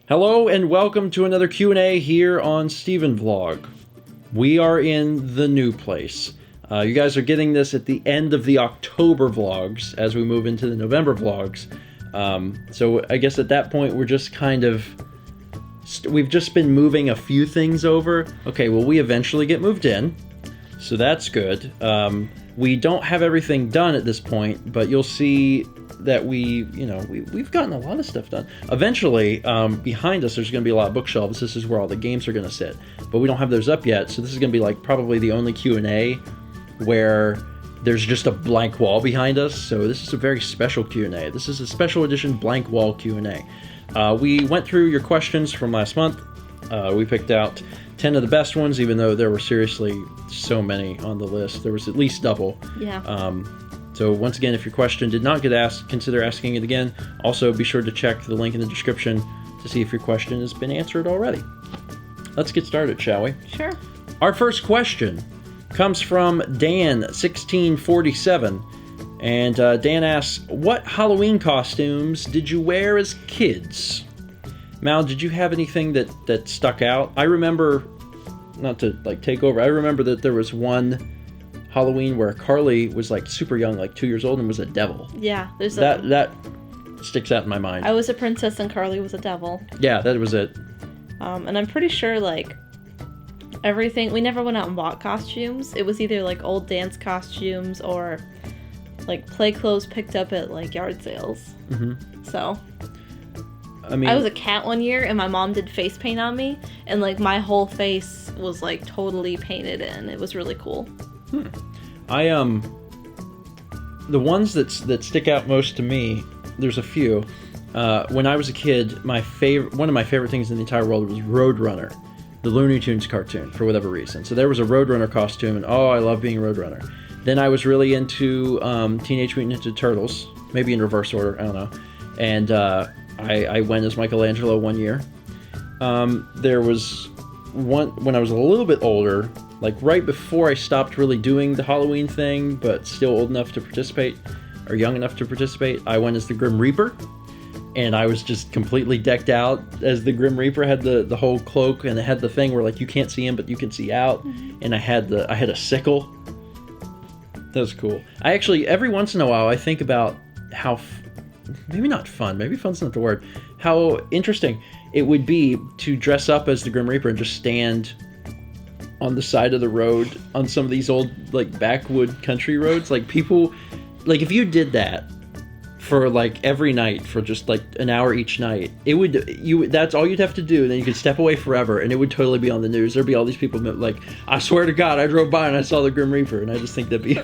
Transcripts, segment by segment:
Hello and welcome to another Q&A here on StephenVlog. We are in the new place. You guys are getting this at the end of the October vlogs as we move into the November vlogs. So I guess at that point we're just kind of... we've just been moving a few things over. Okay, well we eventually get moved in, so that's good. We don't have everything done at this point, but you'll see that we've gotten a lot of stuff done. Eventually, behind us, there's going to be a lot of bookshelves. This is where all the games are going to sit, but we don't have those up yet. So this is going to be like probably the only Q&A where there's just a blank wall behind us. So this is a very special Q&A. This is a special edition blank wall Q&A. We went through your questions from last month. We picked out 10 of the best ones, even though there were seriously so many on the list. There was at least double. Yeah. So once again, if your question did not get asked, consider asking it again. Also, be sure to check the link in the description to see if your question has been answered already. Let's get started, shall we? Sure. Our first question comes from Dan1647. And Dan asks, what Halloween costumes did you wear as kids? Mal, did you have anything that stuck out? I remember, not to take over, I remember that there was one Halloween where Carly was super young, 2 years old, and was a devil. Yeah, there's that sticks out in my mind. I was a princess and Carly was a devil. Yeah, that was it. And I'm pretty sure everything, we never went out and bought costumes. It was either old dance costumes or play clothes picked up at yard sales. Mm-hmm. So I mean, I was a cat one year and my mom did face paint on me, and my whole face was totally painted in. It was really cool. The ones that stick out most to me, there's a few. When I was a kid, one of my favorite things in the entire world was Roadrunner, the Looney Tunes cartoon, for whatever reason. So there was a Roadrunner costume, and I love being Roadrunner. Then I was really into Teenage Mutant Ninja Turtles, maybe in reverse order, I don't know. And I went as Michelangelo one year. There was one when I was a little bit older, right before I stopped really doing the Halloween thing, but still old enough to participate, or young enough to participate, I went as the Grim Reaper, and I was just completely decked out as the Grim Reaper. Had the whole cloak, and it had the thing where you can't see him, but you can see out, and I had a sickle. That was cool. I actually, every once in a while, I think about how, maybe not fun, maybe fun's not the word, how interesting it would be to dress up as the Grim Reaper and just stand on the side of the road on some of these old backwood country roads. People, if you did that for every night for just an hour each night, that's all you'd have to do, and then you could step away forever and it would totally be on the news. There'd be all these people I swear to God, I drove by and I saw the Grim Reaper, and I just think that'd be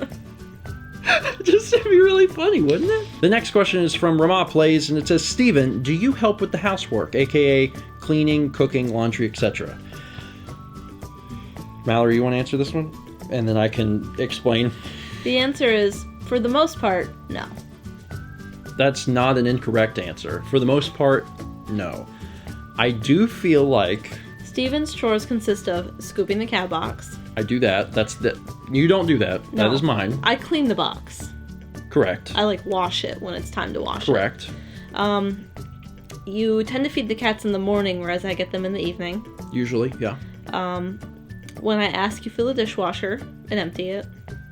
it'd be really funny, wouldn't it? The next question is from McFife, and it says, Stephen, do you help with the housework, aka cleaning, cooking, laundry, etc.? Mallory, you want to answer this one? And then I can explain. The answer is, for the most part, no. That's not an incorrect answer. For the most part, no. I do feel like Stephen's chores consist of scooping the cat box. I do that. You don't do that. No. That is mine. I clean the box. Correct. I wash it when it's time to wash Correct. it. You tend to feed the cats in the morning, whereas I get them in the evening. Usually, yeah. When I ask, you fill the dishwasher and empty it,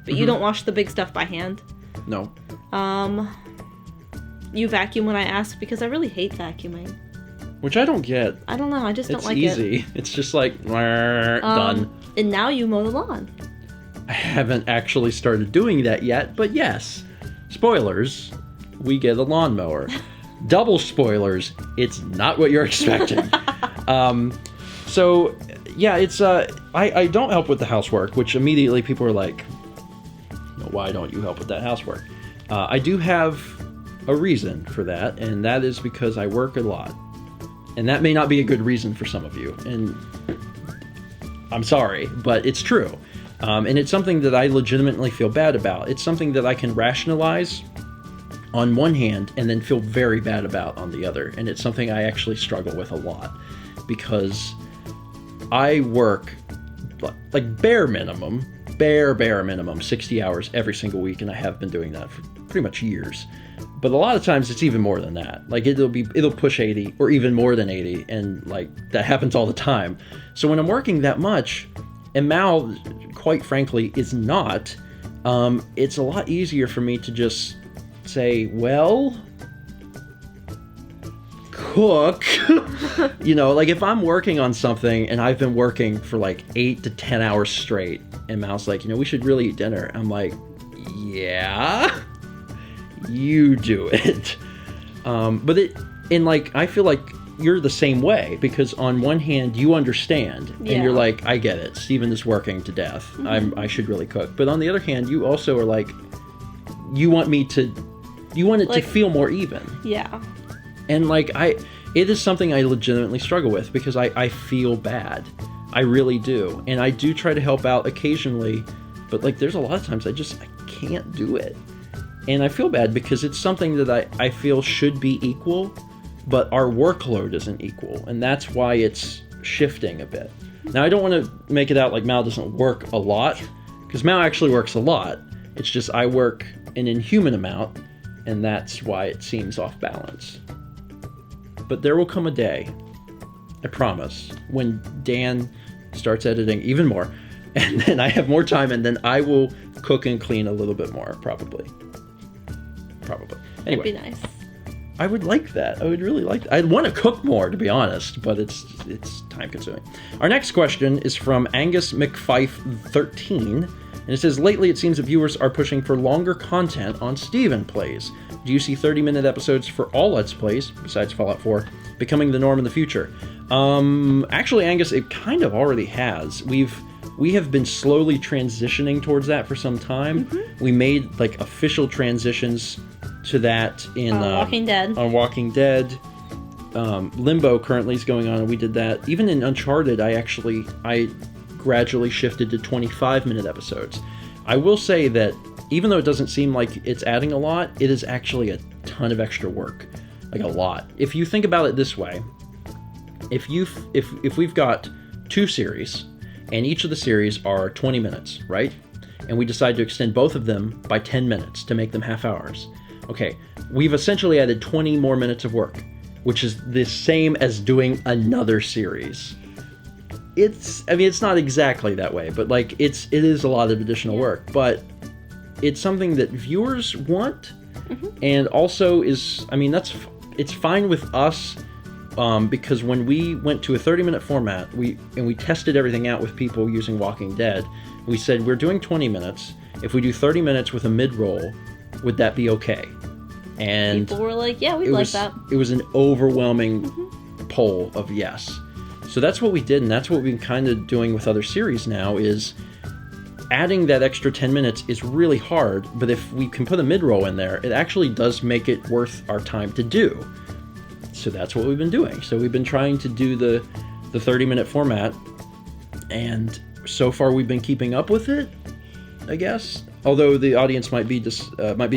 but you don't wash the big stuff by hand. No. You vacuum when I ask, because I really hate vacuuming. Which I don't get. I don't know, I just don't like it. It's it. easy. It's just done. And now you mow the lawn. I haven't actually started doing that yet, but yes. Spoilers, we get a lawnmower. Double spoilers, it's not what you're expecting. So, yeah, it's, I don't help with the housework, which immediately people are like, why don't you help with that housework? I do have a reason for that, and that is because I work a lot. And that may not be a good reason for some of you, and I'm sorry, but it's true. And it's something that I legitimately feel bad about. It's something that I can rationalize on one hand and then feel very bad about on the other. And it's something I actually struggle with a lot, because I work bare minimum 60 hours every single week, and I have been doing that for pretty much years. But a lot of times it's even more than that. Like it'll push 80 or even more than 80, and like that happens all the time. So when I'm working that much, and Mal, quite frankly, is not, it's a lot easier for me to just say, well, cook. You know, like if I'm working on something and I've been working for like 8 to 10 hours straight, and Mal's like, you know, we should really eat dinner. I'm like, yeah, you do it. But I feel like you're the same way, because on one hand you understand and you're like, I get it, Stephen is working to death. Mm-hmm. I should really cook. But on the other hand, you also are like, you want it to feel more even. Yeah. And like it is something I legitimately struggle with, because I feel bad. I really do. And I do try to help out occasionally, but like there's a lot of times I can't do it. And I feel bad because it's something that I feel should be equal, but our workload isn't equal. And that's why it's shifting a bit. Now, I don't want to make it out like Mal doesn't work a lot, because Mal actually works a lot. It's just I work an inhuman amount, and that's why it seems off balance. But there will come a day, I promise, when Dan starts editing even more, and then I have more time, and then I will cook and clean a little bit more, probably. Anyway. That'd be nice. I would like that. I would really like that. I'd want to cook more, to be honest, but it's time consuming. Our next question is from Angus McFife 13, and it says, lately it seems that viewers are pushing for longer content on StephenPlays. Do you see 30-minute episodes for all Let's Plays, besides Fallout 4, becoming the norm in the future? Actually, Angus, it kind of already has. We have been slowly transitioning towards that for some time. Mm-hmm. We made like official transitions to that in Walking Dead. On Walking Dead. Limbo currently is going on, and we did that. Even in Uncharted, I gradually shifted to 25-minute episodes. I will say that even though it doesn't seem like it's adding a lot, it is actually a ton of extra work. Like a lot. If you think about it this way, if we've got 2 series, and each of the series are 20 minutes, right? And we decide to extend both of them by 10 minutes to make them half hours. Okay, we've essentially added 20 more minutes of work, which is the same as doing another series. It's not exactly that way, but like it is a lot of additional work, but it's something that viewers want, and also it's fine with us, because when we went to a 30-minute format, we tested everything out with people using Walking Dead. We said, we're doing 20 minutes. If we do 30 minutes with a mid-roll, would that be okay? And people were like, yeah, we'd like that. It was an overwhelming poll of yes. So that's what we did, and that's what we've been kind of doing with other series now, is adding that extra 10 minutes is really hard, but if we can put a mid-roll in there, it actually does make it worth our time to do. So that's what we've been doing. So we've been trying to do the 30-minute format, and so far we've been keeping up with it, I guess. Although the audience might be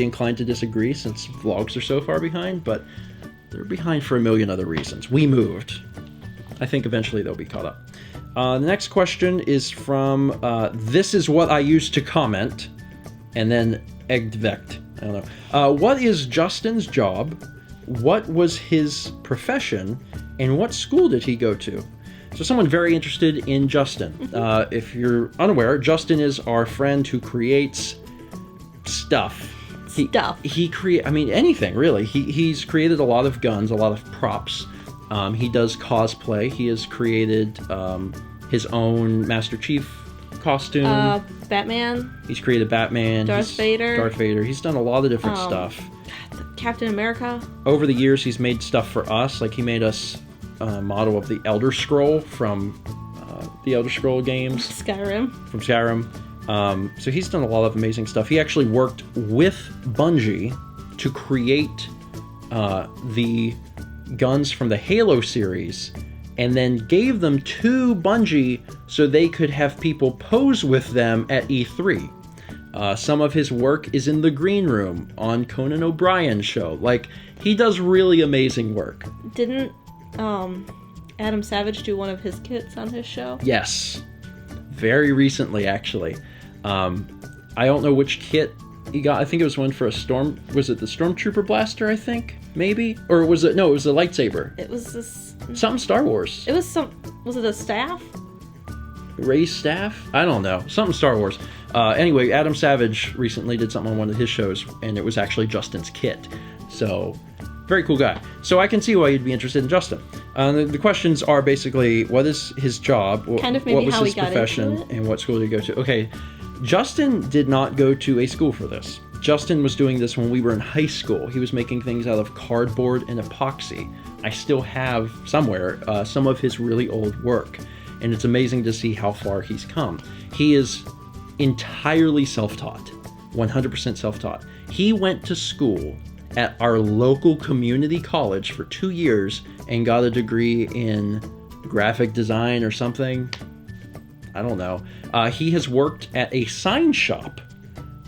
inclined to disagree, since vlogs are so far behind, but they're behind for a million other reasons. We moved. I think eventually they'll be caught up. The next question is from ThisIsWhatIuseToComment, and then Egtvedt. I don't know. What is Justin's job? What was his profession? And what school did he go to? So someone very interested in Justin. If you're unaware, Justin is our friend who creates stuff. Anything really. He's created a lot of guns, a lot of props. He does cosplay. He has created his own Master Chief costume. Batman. He's created Batman. Darth Vader. He's done a lot of different stuff. Captain America. Over the years, he's made stuff for us. Like he made us a model of the Elder Scroll from the Elder Scroll games. From Skyrim. So he's done a lot of amazing stuff. He actually worked with Bungie to create the guns from the Halo series, and then gave them to Bungie so they could have people pose with them at E3. Some of his work is in the green room on Conan O'Brien's show. Like, he does really amazing work. Didn't Adam Savage do one of his kits on his show? Yes. Very recently, actually. I don't know which kit He got, I think it was one for a storm. Was it the Stormtrooper blaster? I think maybe, or was it? No, it was a lightsaber. It was this. Something Star Wars. It was some. Was it a staff? Ray's staff? I don't know. Something Star Wars. Anyway, Adam Savage recently did something on one of his shows, and it was actually Justin's kit. So, very cool guy. So I can see why you'd be interested in Justin. The questions are basically, what is his job? Kind of maybe what was how his he got profession? into it? And what school did he go to? Okay, Justin did not go to a school for this. Justin was doing this when we were in high school. He was making things out of cardboard and epoxy. I still have somewhere some of his really old work. And it's amazing to see how far he's come. He is entirely self-taught, 100% self-taught. He went to school at our local community college for 2 years and got a degree in graphic design or something. I don't know. He has worked at a sign shop,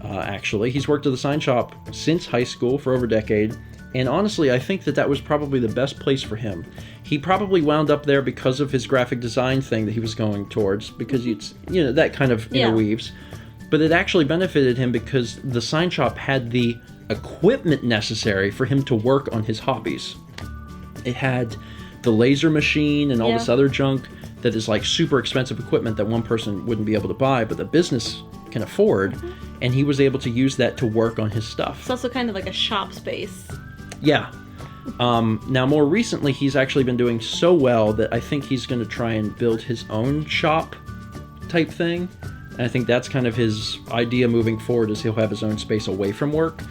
actually. He's worked at the sign shop since high school for over a decade. And honestly, I think that was probably the best place for him. He probably wound up there because of his graphic design thing that he was going towards, because it's, that kind of interweaves. But it actually benefited him because the sign shop had the equipment necessary for him to work on his hobbies. It had the laser machine and all this other junk that is like super expensive equipment that one person wouldn't be able to buy, but the business can afford. And he was able to use that to work on his stuff. It's also kind of like a shop space. Yeah. Now, more recently, he's actually been doing so well that I think he's going to try and build his own shop type thing. And I think that's kind of his idea moving forward, is he'll have his own space away from work.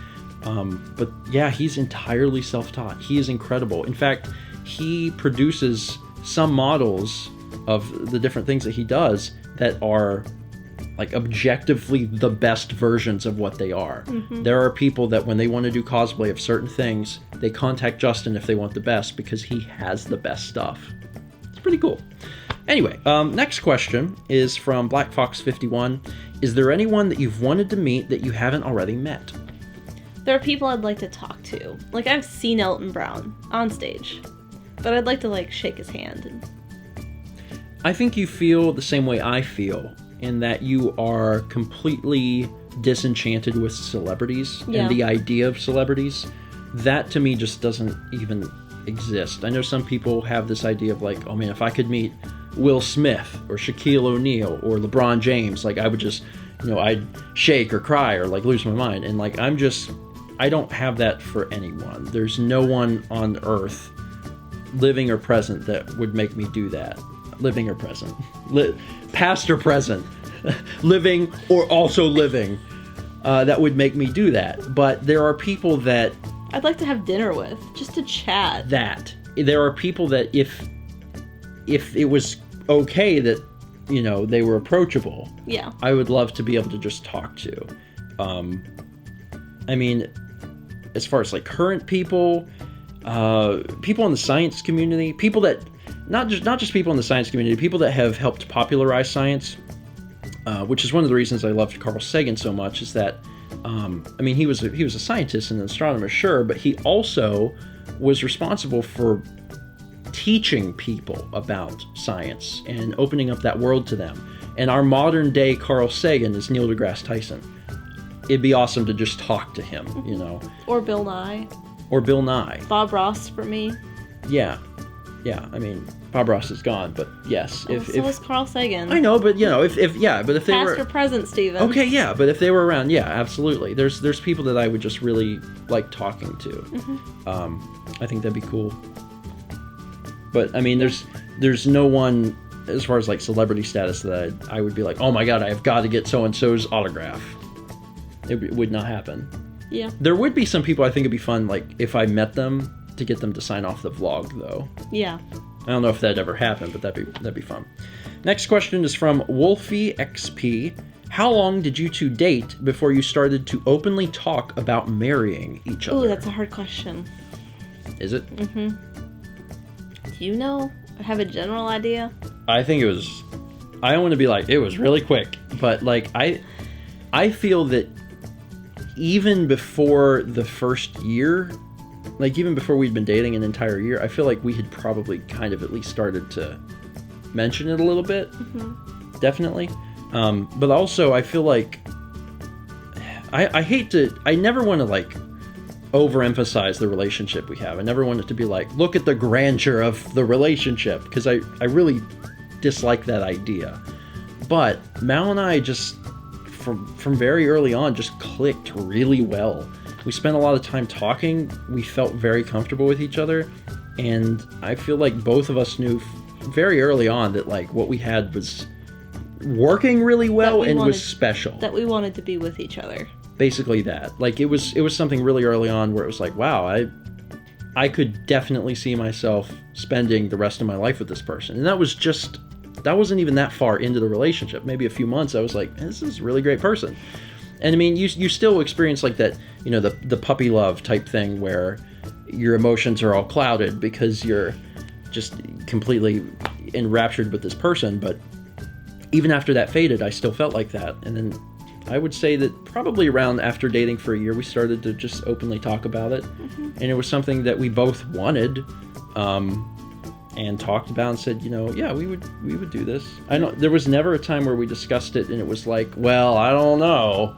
But yeah, he's entirely self-taught. He is incredible. In fact, he produces some models of the different things that he does that are like objectively the best versions of what they are. There are people that when they want to do cosplay of certain things, they contact Justin if they want the best, because he has the best stuff. It's pretty cool. Anyway, next question is from Black Fox 51. Is there anyone that you've wanted to meet that you haven't already met? There are people I'd like to talk to. Like, I've seen Elton Brown on stage, but I'd like to shake his hand. I think you feel the same way I feel, in that you are completely disenchanted with celebrities and the idea of celebrities. That to me just doesn't even exist. I know some people have this idea of oh man, if I could meet Will Smith or Shaquille O'Neal or LeBron James, I would just, I'd shake or cry or lose my mind. And I don't have that for anyone. There's no one on earth, living or present, that would make me do that. Living or present. Past or present. Living or also living. That would make me do that. But there are people that I'd like to have dinner with, just to chat. There are people that if it was okay that, they were approachable, I would love to be able to just talk to. I mean, as far as current people, people in the science community, people that not just people in the science community, people that have helped popularize science, which is one of the reasons I loved Carl Sagan so much, is that he was a scientist and an astronomer, sure, but he also was responsible for teaching people about science and opening up that world to them. And our modern day Carl Sagan is Neil deGrasse Tyson. It'd be awesome to just talk to him, Or Bill Nye. Bob Ross for me. Yeah. Bob Ross is gone, but yes. So is Carl Sagan. I know, but if they Past were... Past or present, Stephen. Okay, yeah, but if they were around, yeah, absolutely. There's people that I would just really like talking to. I think that'd be cool. But, there's no one, as far as celebrity status, that I would be oh my god, I have got to get so-and-so's autograph. It would not happen. Yeah. There would be some people I think it'd be fun, if I met them, to get them to sign off the vlog, though. Yeah. I don't know if that ever happened, but that'd be fun. Next question is from WolfieXp. How long did you two date before you started to openly talk about marrying each other? Ooh, that's a hard question. Is it? Do you know? Or have a general idea? I think it was... I don't want to be it was really quick, but I feel that even before the first year, even before we'd been dating an entire year, I feel we had probably kind of at least started to mention it a little bit. Definitely. But also I feel I never want to like overemphasize the relationship we have. I never want it to be like, look at the grandeur of the relationship, because I really dislike that idea. But Mal and I just, from very early on, just clicked really well. We spent a lot of time talking. We felt very comfortable with each other. And I feel like both of us knew very early on that like what we had was working really well and was special. That we wanted to be with each other. Basically that. Like it was something really early on where it was like, wow, I could definitely see myself spending the rest of my life with this person. And that wasn't even that far into the relationship. Maybe a few months I was like, this is a really great person. And I mean, you still experience like that, you know, the puppy love type thing where your emotions are all clouded because you're just completely enraptured with this person. But even after that faded, I still felt like that. And then I would say that probably around after dating for a year, we started to just openly talk about it. Mm-hmm. And it was something that we both wanted, and talked about and said, you know, yeah, we would do this. There was never a time where we discussed it and it was like, well, I don't know.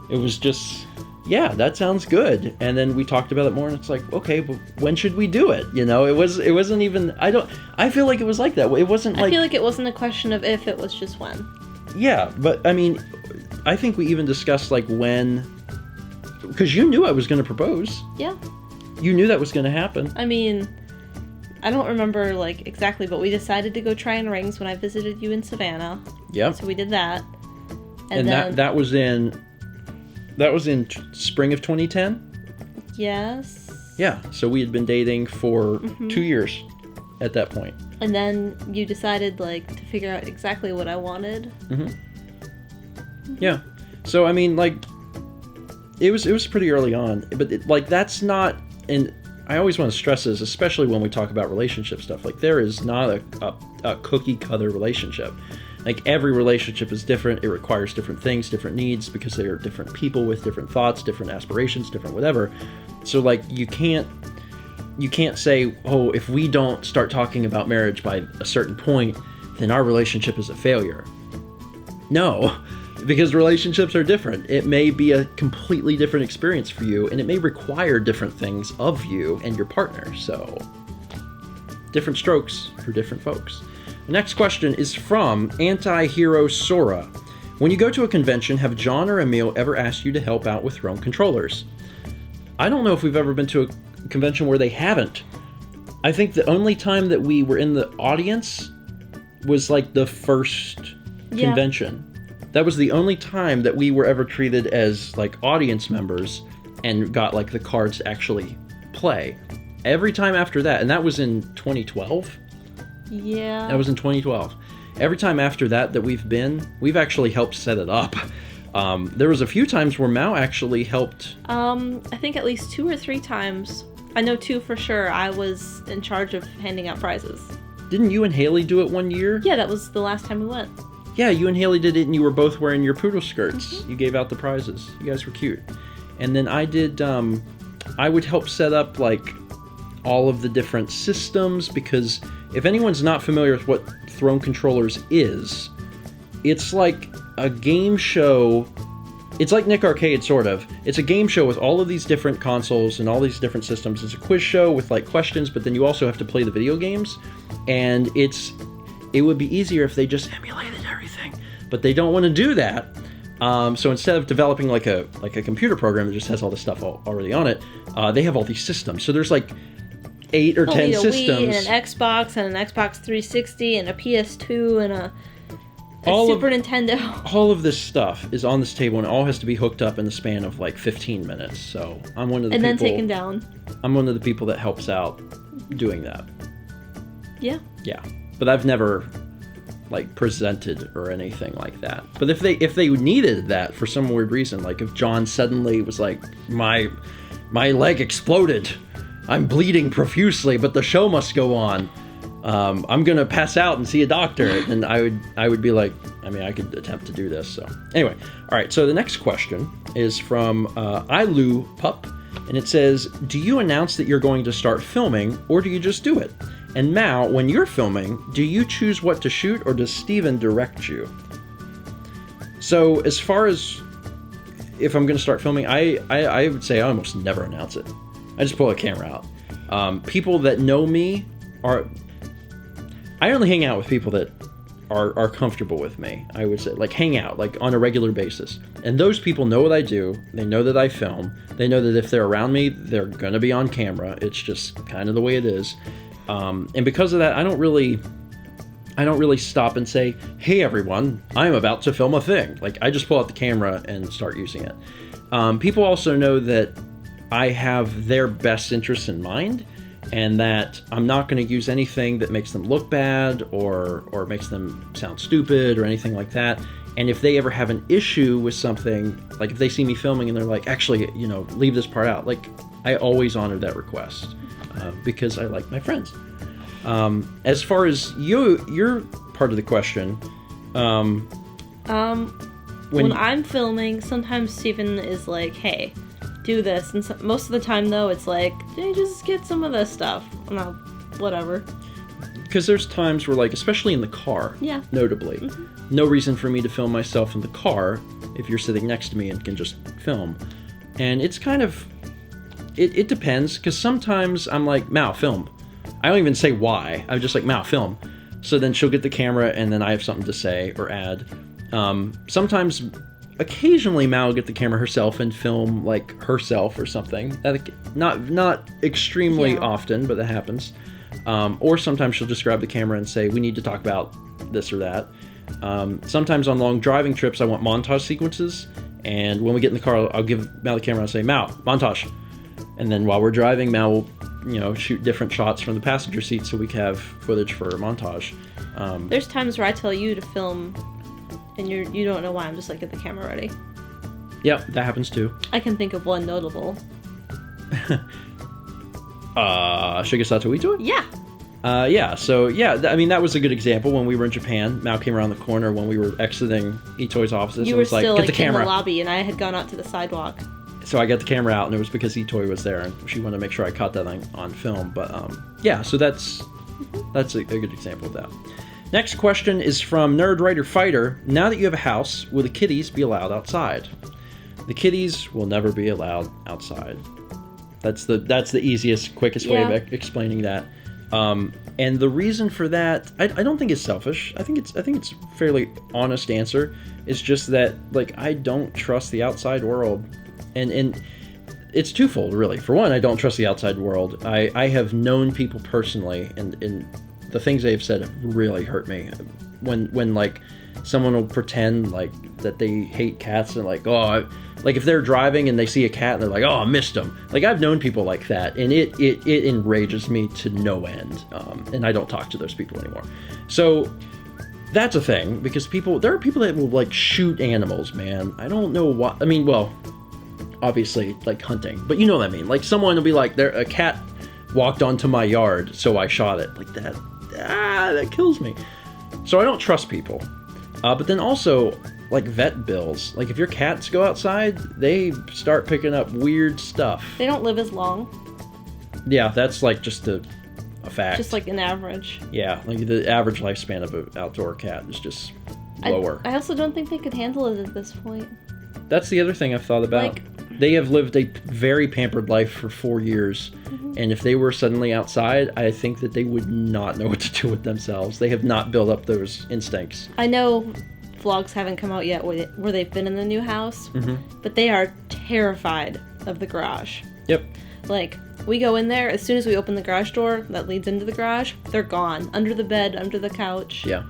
It was just, yeah, that sounds good. And then we talked about it more and it's like, okay, but when should we do it? You know, it wasn't even, I feel like it was like that. It wasn't like, I feel like it wasn't a question of if, it was just when. Yeah, but I mean, I think we even discussed like when, because you knew I was going to propose. Yeah. You knew that was going to happen. I mean, I don't remember like exactly, but we decided to go try on rings when I visited you in Savannah. Yep. So we did that. And then, that was in spring of 2010? Yes. Yeah, so we had been dating for 2 years at that point. And then you decided like to figure out exactly what I wanted. Yeah. So I mean, like, it was pretty early on, but like that's not. And I always want to stress this, especially when we talk about relationship stuff. Like, there is not a cookie cutter relationship. Like, every relationship is different. It requires different things, different needs, because they are different people with different thoughts, different aspirations, different whatever. So like, you can't say, oh, if we don't start talking about marriage by a certain point, then our relationship is a failure. No, because relationships are different. It may be a completely different experience for you, and it may require different things of you and your partner. So, different strokes for different folks. The next question is from AntiHeroSora. When you go to a convention, have John or Emil ever asked you to help out with Rome controllers? I don't know if we've ever been to a convention where they haven't. I think the only time that we were in the audience was like the first convention. That was the only time that we were ever treated as like audience members and got like the cards to actually play. Every time after that, and that was in 2012? Yeah. That was in 2012. Every time after that we've actually helped set it up. There was a few times where Mao actually helped. I think at least 2 or 3 times. I know 2 for sure. I was in charge of handing out prizes. Didn't you and Haley do it one year? Yeah, that was the last time we went. Yeah, you and Haley did it, and you were both wearing your poodle skirts. You gave out the prizes. You guys were cute. And then I did, I would help set up, like, all of the different systems, because if anyone's not familiar with what Throne Controllers is, it's like a game show. It's like Nick Arcade, sort of. It's a game show with all of these different consoles and all these different systems. It's a quiz show with, like, questions, but then you also have to play the video games. And it would be easier if they just emulated everything, but they don't want to do that. So instead of developing like a computer program that just has all this stuff already on it, they have all these systems. So there's like 8 or 10 systems. Wii and an Xbox and an Xbox 360 and a PS2 and a Super Nintendo. All of this stuff is on this table, and it all has to be hooked up in the span of like 15 minutes. So I'm one of the people. And then taken down. I'm one of the people that helps out doing that. Yeah. Yeah. But I've never, like, presented or anything like that. But if they needed that for some weird reason, like if John suddenly was like, my leg exploded, I'm bleeding profusely, but the show must go on, I'm gonna pass out and see a doctor, and I would be like, I mean, I could attempt to do this. So anyway, all right. So the next question is from AilouPup, and it says, do you announce that you're going to start filming, or do you just do it? And Mao, when you're filming, do you choose what to shoot, or does Stephen direct you? So as far as if I'm going to start filming, I would say I almost never announce it. I just pull a camera out. People that know me I only hang out with people that are comfortable with me, I would say. Like, hang out, like, on a regular basis. And those people know what I do. They know that I film. They know that if they're around me, they're going to be on camera. It's just kind of the way it is. And because of that, I don't really stop and say, hey, everyone, I'm about to film a thing. Like, I just pull out the camera and start using it. People also know that I have their best interests in mind, and that I'm not going to use anything that makes them look bad or makes them sound stupid or anything like that. And if they ever have an issue with something, like if they see me filming and they're like, actually, leave this part out, like, I always honor that request because I like my friends. As far as your part of the question, when I'm filming, sometimes Stephen is like, hey, do this, and most of the time though it's like, hey, just get some of this stuff. No, whatever. Because there's times where, like, especially in the car, notably, no reason for me to film myself in the car if you're sitting next to me and can just film. And it's kind of, it depends, because sometimes I'm like, Mal, film. I don't even say why. I'm just like, Mal, film. So then she'll get the camera and then I have something to say or add. Sometimes, occasionally Mal will get the camera herself and film, like, herself or something. Not extremely often, but that happens. Or sometimes she'll just grab the camera and say, we need to talk about this or that. Sometimes on long driving trips, I want montage sequences. And when we get in the car, I'll give Mal the camera and say, Mal, montage. And then while we're driving, Mal will, shoot different shots from the passenger seat so we can have footage for a montage. There's times where I tell you to film and you don't know why. I'm just like, get the camera ready. Yep, that happens too. I can think of one notable. Shigesato Ito? Yeah. I mean, that was a good example. When we were in Japan, Mal came around the corner when we were exiting Itoi's offices. You were was like, still get the in camera. the lobby, and I had gone out to the sidewalk. So I got the camera out, and it was because Itoi was there, and she wanted to make sure I caught that on film. But so that's a good example of that. Next question is from nerdwriterfighter. Now that you have a house, will the kitties be allowed outside? The kitties will never be allowed outside. That's the easiest, quickest way of explaining that. And the reason for that, I don't think it's selfish. I think it's a fairly honest answer. It's just that, like, I don't trust the outside world, and it's twofold, really. For one, I don't trust the outside world. I have known people personally, and the things they've said have really hurt me. When like someone will pretend like that they hate cats and like, like if they're driving and they see a cat and they're like, I missed them. Like, I've known people like that, and it enrages me to no end. And I don't talk to those people anymore. So that's a thing, because there are people that will, like, shoot animals, man. I don't know why. I mean, well, obviously, like, hunting, but you know what I mean. Like, someone will be like, a cat walked onto my yard, so I shot it. Like, that kills me. So I don't trust people. But then also, like, vet bills. Like, if your cats go outside, they start picking up weird stuff. They don't live as long. Yeah, that's, like, just a fact. Just like an average. Yeah, like the average lifespan of an outdoor cat is just lower. I also don't think they could handle it at this point. That's the other thing I've thought about. They have lived a very pampered life for 4 years, and if they were suddenly outside, I think that they would not know what to do with themselves. They have not built up those instincts. I know vlogs haven't come out yet where they've been in the new house, but they are terrified of the garage. Yep. Like, we go in there, as soon as we open the garage door that leads into the garage, they're gone. Under the bed, under the couch. Yeah.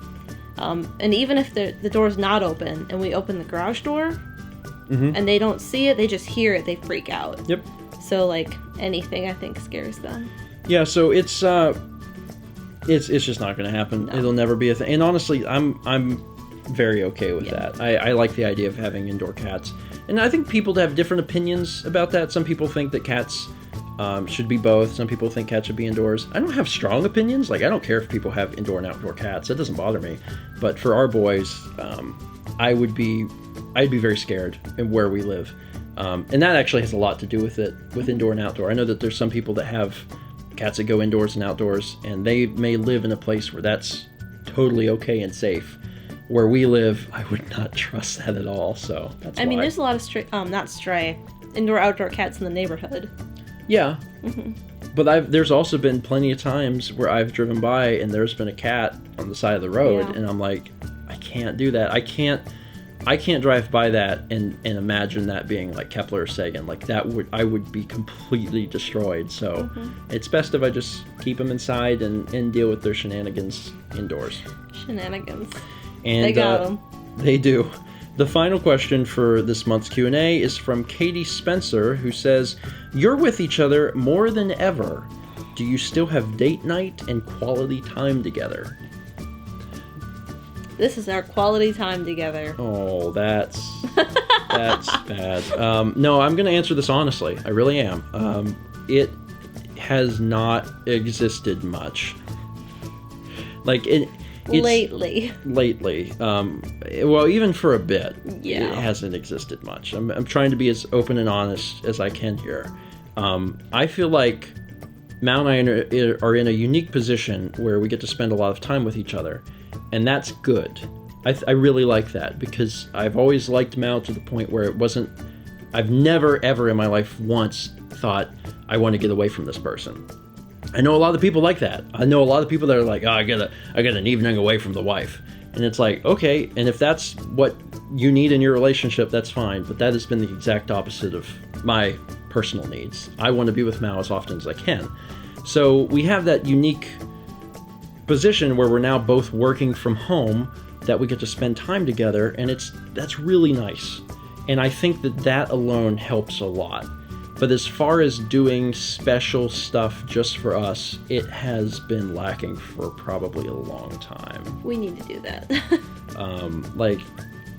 And even if the door's not open and we open the garage door, and they don't see it, they just hear it, they freak out. Yep. So, like, anything, I think, scares them. Yeah, so it's just not going to happen. No. It'll never be a thing. And honestly, I'm very okay with that. I like the idea of having indoor cats. And I think people have different opinions about that. Some people think that cats should be both. Some people think cats should be indoors. I don't have strong opinions. Like, I don't care if people have indoor and outdoor cats. That doesn't bother me. But for our boys, I'd be very scared in where we live. And that actually has a lot to do with it, with indoor and outdoor. I know that there's some people that have cats that go indoors and outdoors, and they may live in a place where that's totally okay and safe. where we live, I would not trust that at all. So that's why. I mean, there's a lot of indoor-outdoor cats in the neighborhood. Yeah. But there's also been plenty of times where I've driven by and there's been a cat on the side of the road, and I'm like, I can't do that. I can't drive by that and imagine that being like Kepler or Sagan. Like I would be completely destroyed. So it's best if I just keep them inside and deal with their shenanigans indoors. Shenanigans. And they got them. They do. The final question for this month's Q&A is from Katie Spencer, who says, "You're with each other more than ever. Do you still have date night and quality time together?" This is our quality time together. Oh, that's bad. No, I'm going to answer this honestly. I really am. It has not existed much. Like it's lately. Well, even for a bit, yeah, it hasn't existed much. I'm trying to be as open and honest as I can here. I feel like Mal and I are in a unique position where we get to spend a lot of time with each other, and that's good. I really like that, because I've always liked Mal to the point where it wasn't. I've never ever in my life once thought I want to get away from this person. I know a lot of people like that. I know a lot of people that are like, oh, I got an evening away from the wife. And it's like, okay, and if that's what you need in your relationship, that's fine. But that has been the exact opposite of my personal needs. I want to be with Mal as often as I can. So we have that unique position where we're now both working from home, that we get to spend time together, and that's really nice. And I think that alone helps a lot. But as far as doing special stuff just for us, it has been lacking for probably a long time. We need to do that.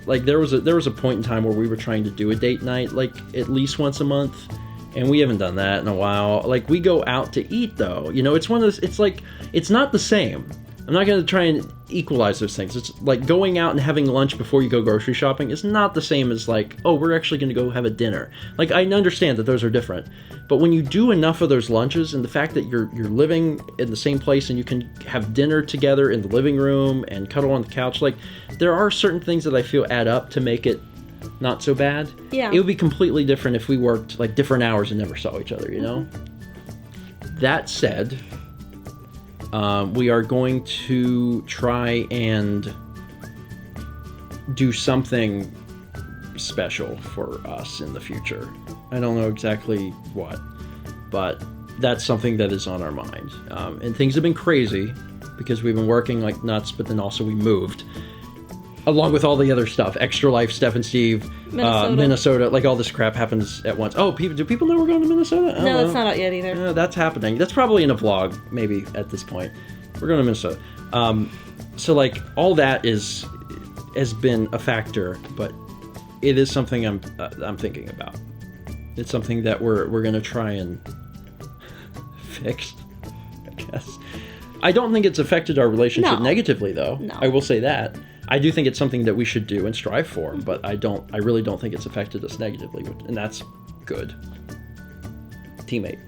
Like there was a point in time where we were trying to do a date night like at least once a month, and we haven't done that in a while. Like, we go out to eat though. You know, it's one of those, it's like, it's not the same. I'm not going to try and equalize those things. It's like going out and having lunch before you go grocery shopping is not the same as like, oh, we're actually going to go have a dinner. Like, I understand that those are different, but when you do enough of those lunches, and the fact that you're living in the same place and you can have dinner together in the living room and cuddle on the couch, like, there are certain things that I feel add up to make it not so bad. Yeah. It would be completely different if we worked like different hours and never saw each other, you know? That said, we are going to try and do something special for us in the future. I don't know exactly what, but that's something that is on our mind. And things have been crazy because we've been working like nuts, but then also we moved. Along with all the other stuff, Extra Life, Steph and Steve, Minnesota, like all this crap happens at once. Oh, do people know we're going to Minnesota? No, that's not out yet either. That's happening. That's probably in a vlog, maybe at this point. We're going to Minnesota. So like all that has been a factor, but it is something I'm thinking about. It's something that we're going to try and fix, I guess. I don't think it's affected our relationship negatively, though. No. I will say that. I do think it's something that we should do and strive for, but I really don't think it's affected us negatively, and that's good. Teammate.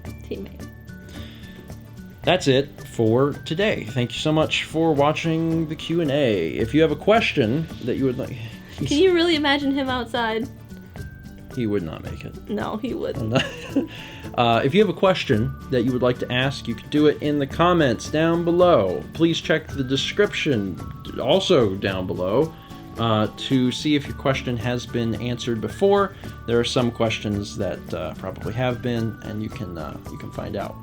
That's it for today. Thank you so much for watching the Q&A. If you have a question that you would like... Can you really imagine him outside? He would not make it. No, he wouldn't. If you have a question that you would like to ask, you can do it in the comments down below. Please check the description also down below to see if your question has been answered before. There are some questions that probably have been, and you can find out.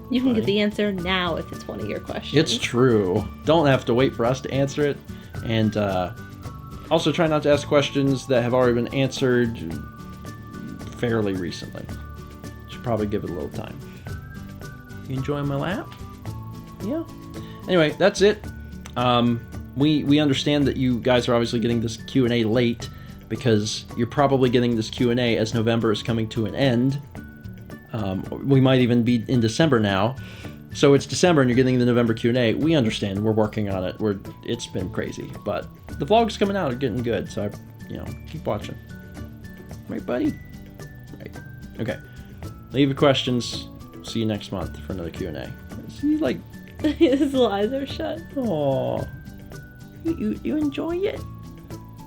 You can get the answer now if it's one of your questions. It's true. Don't have to wait for us to answer it. And also try not to ask questions that have already been answered fairly recently. Should probably give it a little time. You enjoying my laugh? Yeah. Anyway, that's it. We understand that you guys are obviously getting this Q&A late because you're probably getting this Q&A as November is coming to an end. We might even be in December now. So it's December and you're getting the November Q&A. We understand. We're working on it. It's been crazy. But the vlogs coming out are getting good. So, keep watching. Right, buddy? Right. Okay. Leave your questions. See you next month for another Q&A. See, like... His little eyes are shut. Aww. You enjoy it?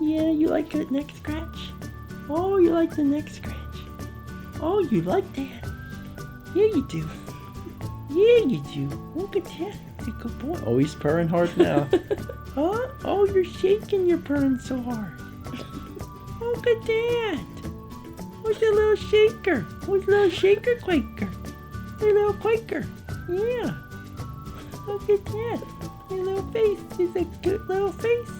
Yeah, you like the neck scratch? Oh, you like the neck scratch? Oh, you like that? Yeah, you do. Yeah, you do. Look at that. He's a good boy. Oh, he's purring hard now. Huh? Oh, you're shaking. You're purring so hard. Look at that. Who's the little shaker? Who's the little shaker Quaker? The little Quaker. Yeah. Look at that. Your little face is a good little face.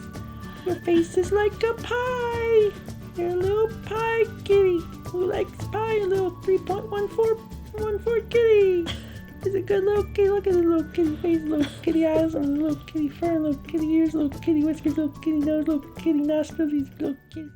Your face is like a pie. You're a little pie kitty who likes pie. A little 3.14 kitty. He's a good little kitty. Look at the little kitty face, little kitty eyes, and little kitty fur, little kitty ears, little kitty whiskers, little kitty nose, little kitty nostrils. He's a little kitty.